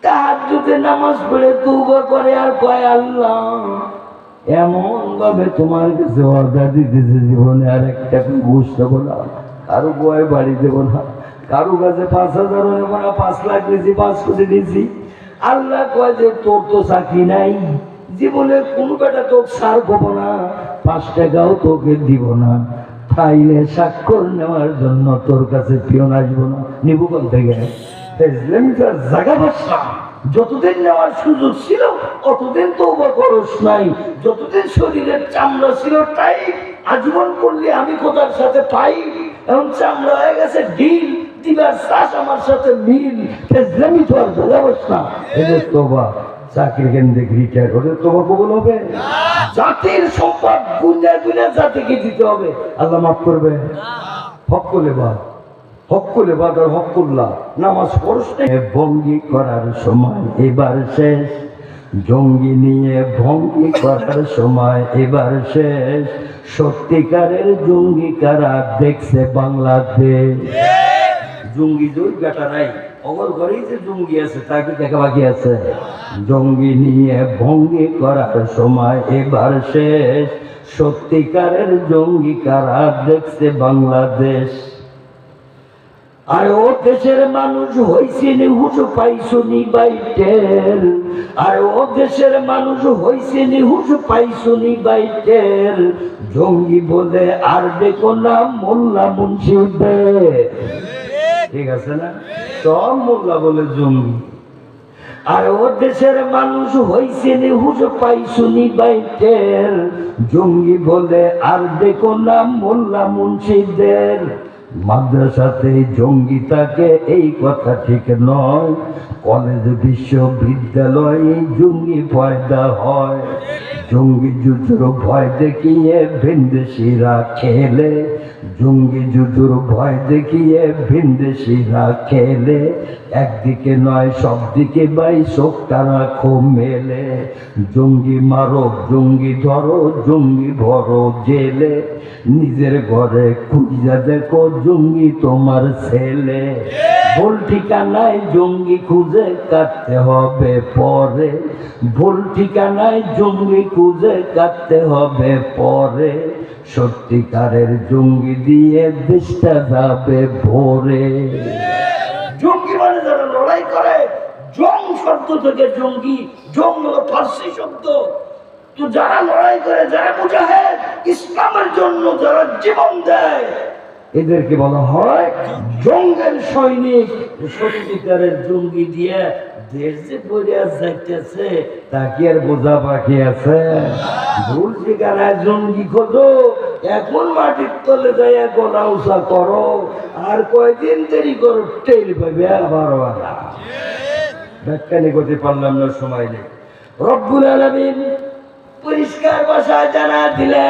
তাহাজ্জুদে নামাজ পড়ে তওবা করে আর কয় আল্লাহ এমন ভাবে তোমার কাছে ওয়াদা দিতেছে জীবনে আর একটা ঘুষ দেবো না, কারো বয় বাড়ি দেবো না, কারো কাছে 5,000 নেবো না, 5 লাখ দিয়েছি, 5 কোটি দিয়েছি। আল্লাহ কয় যে তোর তো চাকরি নাই, জীবনে কোনো বেটা তোর সার করবো না, 5 টাকাও তোকে দিব না, ফাইলে স্বাক্ষর নেওয়ার জন্য তোর কাছে পিয়ন আসবো না। নিবু কোন থেকে? জায়গা বসলাম, যতদিন নেওয়ার সুযোগ ছিল অতদিন তওবা করস নাই, যতদিন শরীরের চামড়া ছিল তাই আজীবন করলে আমি কোথার সাথে পাই, এখন চামড়া হয়ে গেছে ঢিল, দিবার শ্বাস আমার সাথে মিল, ফেজলামি তো আর জায়গা বসলাম। এদের তওবা চাকরি কেন্দ্রে রিটায়ার করে তওবা কবুল হবে? জাতির সম্পদ গুণে গুণে জাতিকে দিতে হবে, আল্লাহ মাফ করবে? হক করলে বা হকুলে বাদার হকুল্লাহ নামাজ পড়ছে ভঙ্গি করার সময় এবার শেষ, জঙ্গি নিয়ে ভঙ্গি করার সময় এবার শেষ, সত্যিকারের জঙ্গি কারা দেখছে বাংলাদেশ। জঙ্গি জয় বেটা নাই, অগর ঘরেই যে জঙ্গি আছে তাকে দেখা বাকি আছে। জঙ্গি নিয়ে ভঙ্গি করার সময় এবার শেষ, সত্যিকারের জঙ্গি কারা দেখছে বাংলাদেশ। আর ও দেশের মানুষ হইছে নিহুজ পাইছুনি বাইটের, আর ও দেশের মানুষ হইছে নিহুজ পাইছুনি বাইটের, জঙ্গি বলে আর দেখো না মোল্লা মুন্সিদের। ঠিক আছে না? সব মোল্লা বলে জঙ্গি। আর ও দেশের মানুষ হইছে নিহুজ পাইছুনি বাইটের, জঙ্গি বলে আর দেখো না মোল্লা মুন্সিদের। মাদ্রাসাতে জঙ্গি থাকে এই কথা ঠিক নয়, কলেজ বিশ্ববিদ্যালয়ে জঙ্গি পয়দা হয়। জঙ্গি যুদ্ধর ভয় দেখিয়ে ভিনদেশিরা খেলে, জঙ্গি যুদ্ধর ভয় দেখিয়ে ভিনদেশিরা খেলে, একদিকে নয় সব দিকে ভাই চোখটা রাখো মেলে। জঙ্গি মারো জঙ্গি ধরো জঙ্গি ভরো জেলে, নিজের ঘরে খুঁজে দেখো জঙ্গি তোমার ছেলে। ভুল ঠিকানায় জঙ্গি খুঁজে কাটতে হবে পরে, ভুল ঠিকানায় জঙ্গি খুঁজে কাটতে হবে পরে, সত্যিকারের জঙ্গি দিয়ে দেশটা যাবে ভরে। জঙ্গি মানে যারা লড়াই করে, জং শব্দ থেকে জঙ্গি, জং হলো ফার্সি শব্দ। তো যারা লড়াই করে, যারা মুজাহিদ, ইসলামের জন্য যারা জীবন দেয়, এদেরকে বলা হয় জঙ্গের সৈনিক। সত্যিকারের জঙ্গি দিয়ে দেশ যে পড়িয়া যাইতেছে তা কি আর বোঝা বাকি আছে? ভুল ঠিকানায় জঙ্গি খোঁজো, এখন মাটির তলে যাইয়া গলা উঁচা করো, আর কয়দিন দেরি করো টের পাবে আবার। ব্যাখ্যানি করতে পারলাম না, সময় নেই। রব্বুল আলামিন পরিষ্কার ভাষায় জানা দিলেন।